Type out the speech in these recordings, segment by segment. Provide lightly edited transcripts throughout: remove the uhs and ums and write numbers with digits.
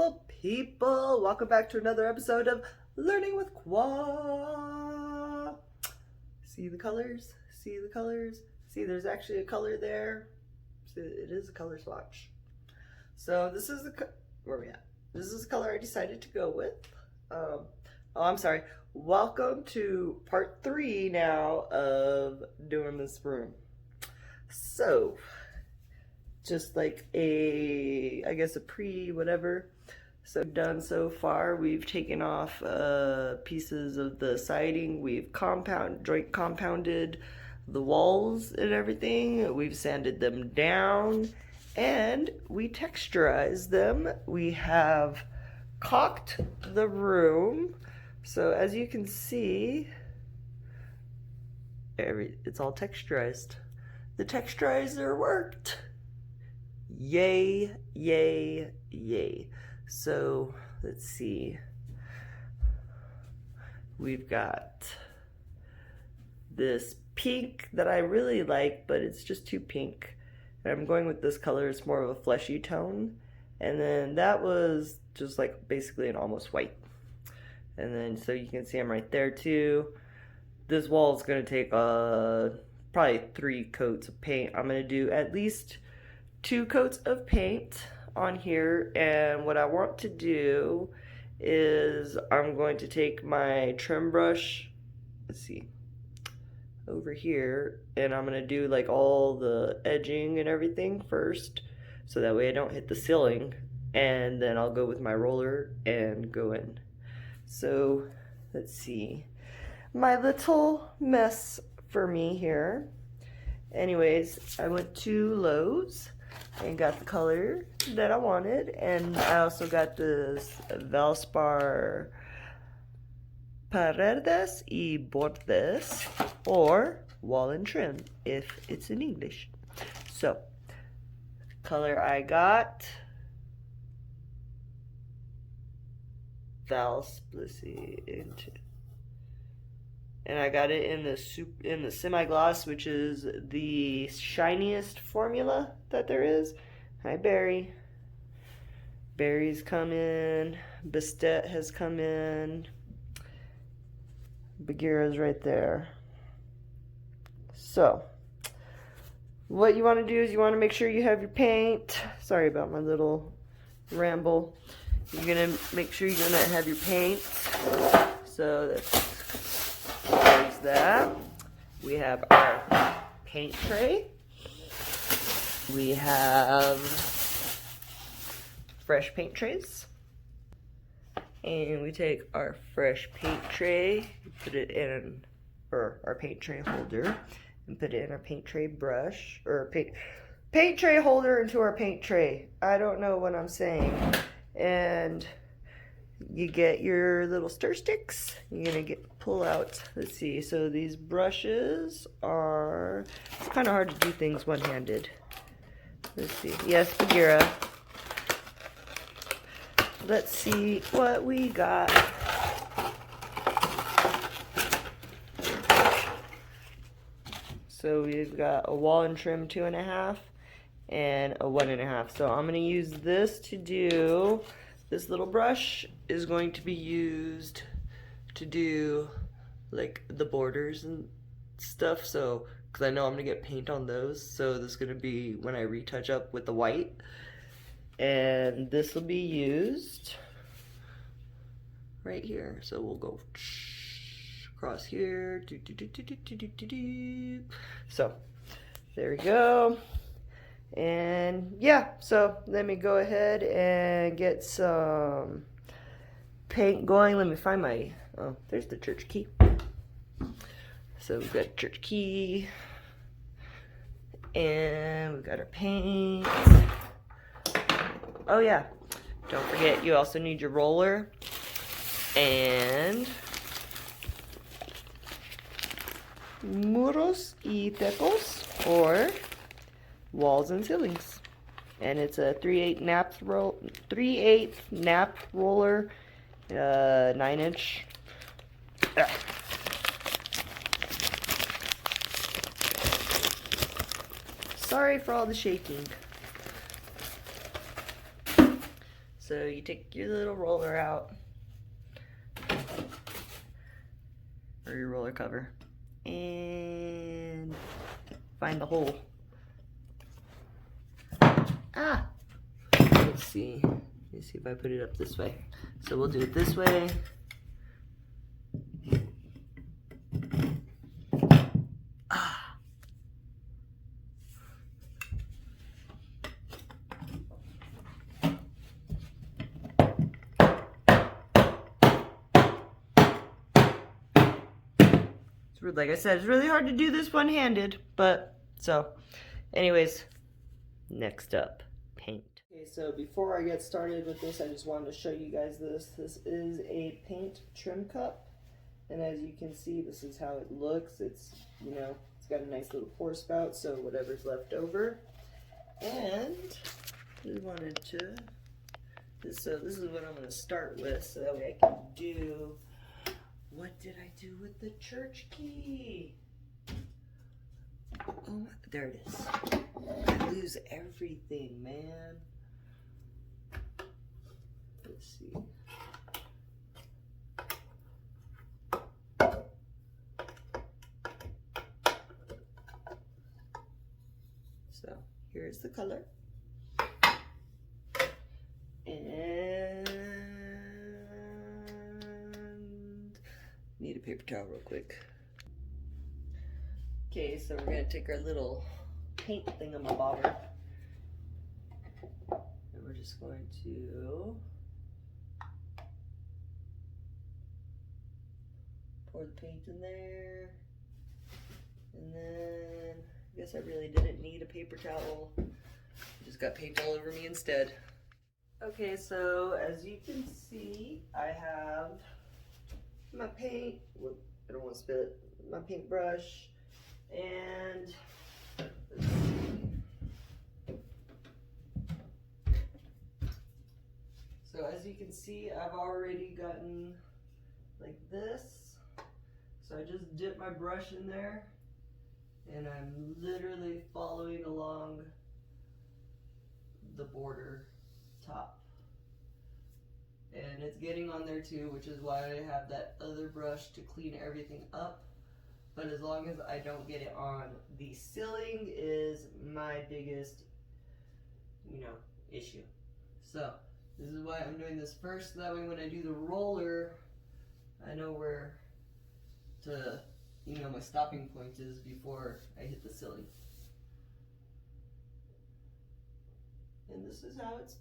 beautiful people. Welcome back to another episode of Learning with Qua. See the colors? See the colors? See, there's actually a color there. See, it is a color swatch. So this is the, where are we at? This is the color I decided to go with. I'm sorry. Welcome to part 3 now of doing this room. So, just like I guess a pre-whatever. So done so far. We've taken off pieces of the siding. We've joint compounded the walls and everything. We've sanded them down and we texturized them. We have caulked the room. So as you can see, it's all texturized. The texturizer worked. Yay, yay, yay. So let's see. We've got this pink that I really like, but it's just too pink. And I'm going with this color. It's more of a fleshy tone. And then that was just like basically an almost white. And then so you can see I'm right there too. This wall is going to take probably 3 coats of paint. I'm going to do at least 2 coats of paint on here, and what I want to do is I'm going to take my trim brush, let's see, over here, and I'm going to do like all the edging and everything first, so that way I don't hit the ceiling, and then I'll go with my roller and go in. So let's see, my little mess for me here. Anyways, I went to Lowe's and got the color that I wanted, and I also got this Valspar Paredes y Bordes, or wall and trim if it's in English. So the color I got, and I got it in the semi-gloss, which is the shiniest formula that there is. Hi, Barry. Barry's come in. Bastet has come in. Bagheera's right there. So, what you want to do is you want to make sure you have your paint. Sorry about my little ramble. You're going to make sure you're going to have your paint. So there's that. We have our paint tray. We have fresh paint trays. And we take our fresh paint tray, put it in our paint tray holder, and put it in our paint tray brush, or paint tray holder into our paint tray. I don't know what I'm saying. And you get your little stir sticks. You're gonna pull out, let's see, so these brushes are, it's kind of hard to do things one-handed. Let's see, yes, Bagheera. Let's see what we got. So we've got a wall and trim 2.5 and a 1.5. So I'm gonna use this to do, this little brush is going to be used to do like the borders and stuff, so because I know I'm gonna get paint on those, so this is gonna be when I retouch up with the white. And this will be used right here, so we'll go across here. So there we go. And yeah, so let me go ahead and get some paint going. Let me find my, oh, there's the church key. So we've got church key, and we've got our paint. Oh yeah, don't forget you also need your roller and muros y tepos, or walls and ceilings. And it's a 3/8 nap roller, 9-inch. Sorry for all the shaking. So you take your little roller out, or your roller cover, and find the hole. Ah! Let's see. Let's see if I put it up this way. So we'll do it this way. Ah! Like I said, it's really hard to do this one-handed, but so anyways, next up, paint. Okay, so before I get started with this, I just wanted to show you guys this. This is a paint trim cup, and as you can see, this is how it looks. It's, you know, it's got a nice little pour spout, so whatever's left over. And we wanted to, so this is what I'm going to start with, so that way I can do. What did I do with the church key? Oh, there it is. I lose everything, man. Let's see. So here's the color. And need a paper towel real quick. Okay, so we're gonna take our little paint thingamabobber, and we're just going to pour the paint in there, and then I guess I really didn't need a paper towel. I just got paint all over me instead. Okay, so as you can see, I have my paint. Whoop, I don't want to spill it. My paintbrush. And let's see. So as you can see, I've already gotten like this. So I just dip my brush in there, and I'm literally following along the border top. And it's getting on there too, which is why I have that other brush to clean everything up. But as long as I don't get it on the ceiling is my biggest, you know, issue. So this is why I'm doing this first. That way when I do the roller, I know where to, you know, my stopping point is before I hit the ceiling. And this is how it's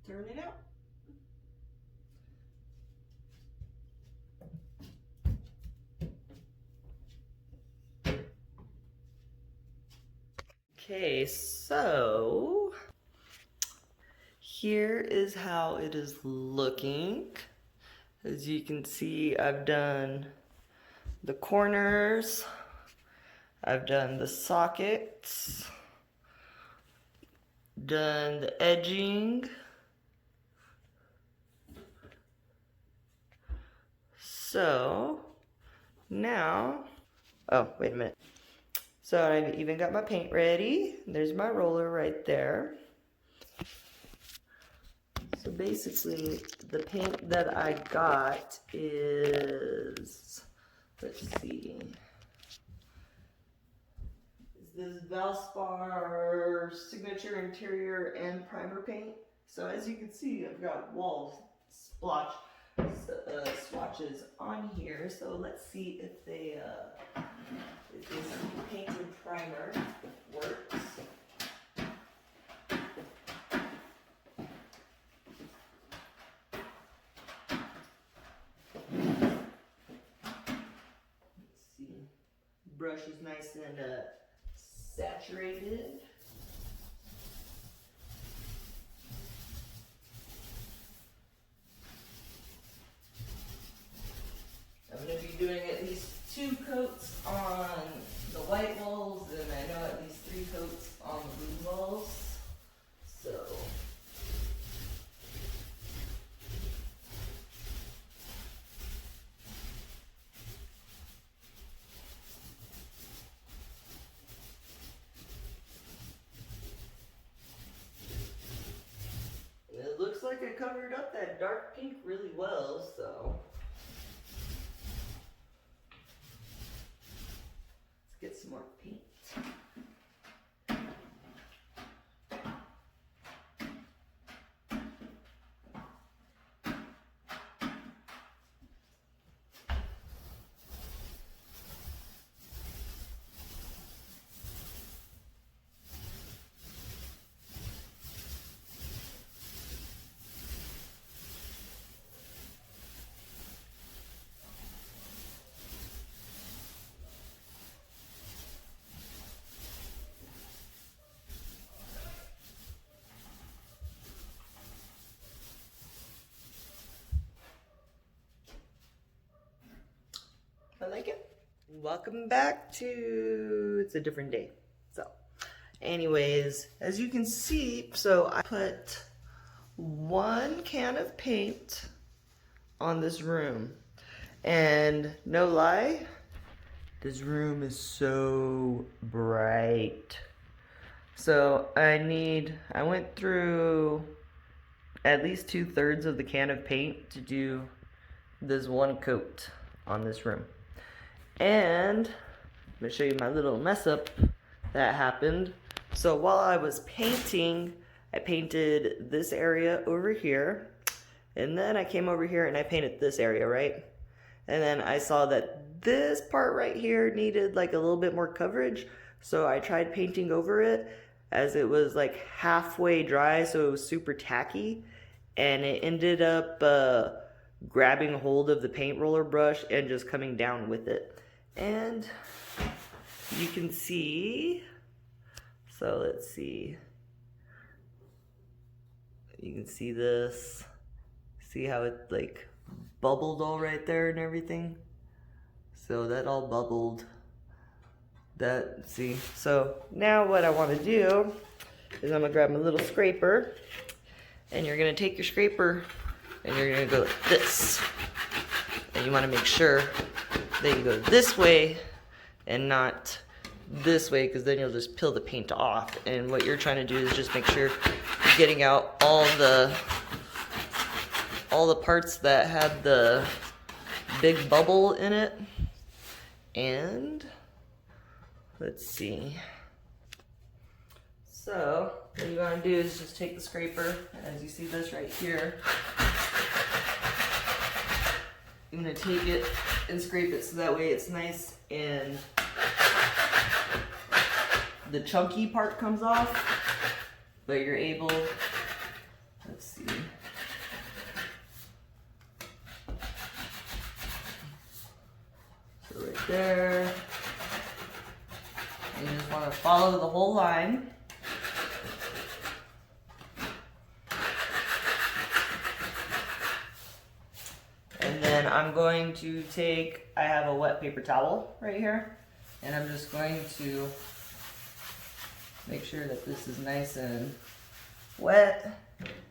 turning out. Okay, so here is how it is looking. As you can see, I've done the corners, I've done the sockets, done the edging. So now, oh, wait a minute. So I've even got my paint ready. There's my roller right there. So basically, the paint that I got is, let's see, is this Valspar Signature Interior and Primer paint. So as you can see, I've got wall swatches on here. So let's see if they, if this painted primer works. Brush is nice and saturated. I'm going to be doing at least 2 coats on the white walls, and I know at least 3 coats on the blue walls. So covered up that dark pink really well, so let's get some more paint. I like it. Welcome back to, it's a different day. So anyways, as you can see, so I put 1 can of paint on this room, and no lie, this room is so bright. So I went through at least 2/3 of the can of paint to do this 1 coat on this room. And I'm going to show you my little mess up that happened. So while I was painting, I painted this area over here, and then I came over here and I painted this area, right? And then I saw that this part right here needed like a little bit more coverage, so I tried painting over it as it was like halfway dry, so it was super tacky, and it ended up grabbing hold of the paint roller brush and just coming down with it. And you can see, so let's see, you can see this, see how it like bubbled all right there and everything. So that all bubbled, that, see. So now what I want to do is I'm gonna grab my little scraper, and you're gonna take your scraper and you're gonna go like this, and you want to make sure that you go this way and not this way, because then you'll just peel the paint off. And what you're trying to do is just make sure you're getting out all the parts that had the big bubble in it. And let's see, so what you want to do is just take the scraper, and as you see this right here, I'm going to take it and scrape it so that way it's nice and the chunky part comes off, but you're able, let's see, so right there, you just want to follow the whole line. And then I'm going to take, I have a wet paper towel right here, and I'm just going to make sure that this is nice and wet.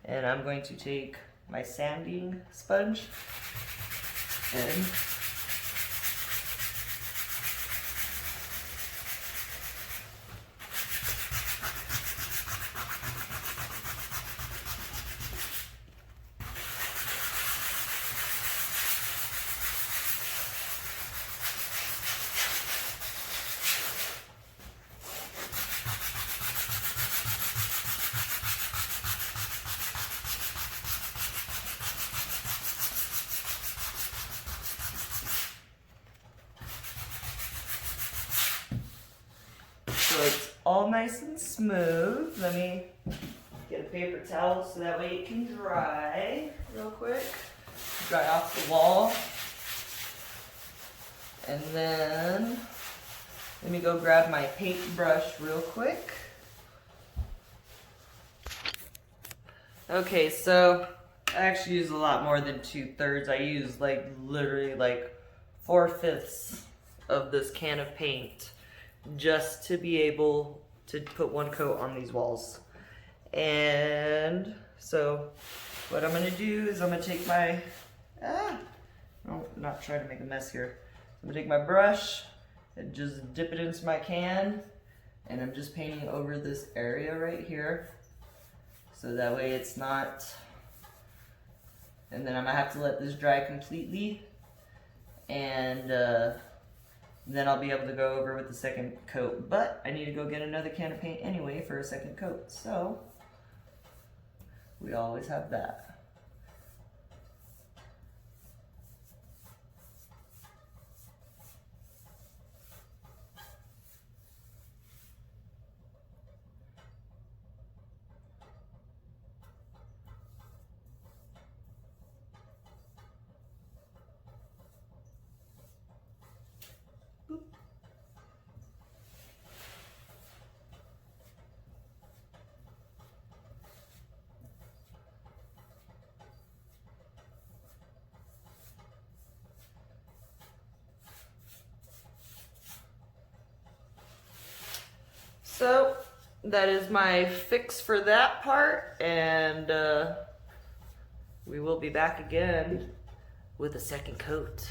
And I'm going to take my sanding sponge and so it's all nice and smooth. Let me get a paper towel so that way it can dry real quick. Dry off the wall. And then let me go grab my paintbrush real quick. Okay, so I actually use a lot more than 2/3. I use like literally like 4/5 of this can of paint just to be able to put 1 coat on these walls. And so what I'm gonna do is I'm gonna take my, no, not trying to make a mess here. I'm gonna take my brush and just dip it into my can, and I'm just painting over this area right here. So that way it's not And then I'm gonna have to let this dry completely, and then I'll be able to go over with the second coat. But I need to go get another can of paint anyway for a second coat, so we always have that. So that is my fix for that part, and we will be back again with a second coat.